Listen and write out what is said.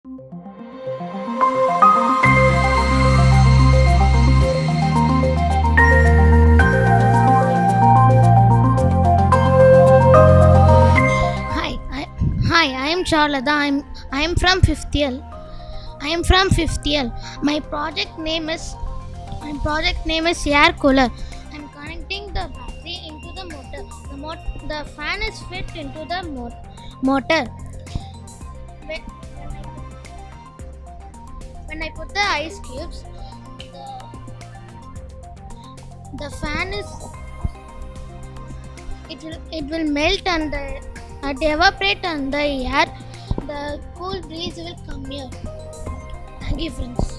Hi, I am Charlada. I am from fifth year. I am from fifth year. My project name is air cooler. I am connecting the battery into the motor. The fan is fit into the motor. When, when I put the ice cubes, the fan is it will melt and evaporate on the air. The cool breeze will come here. Thank you, friends.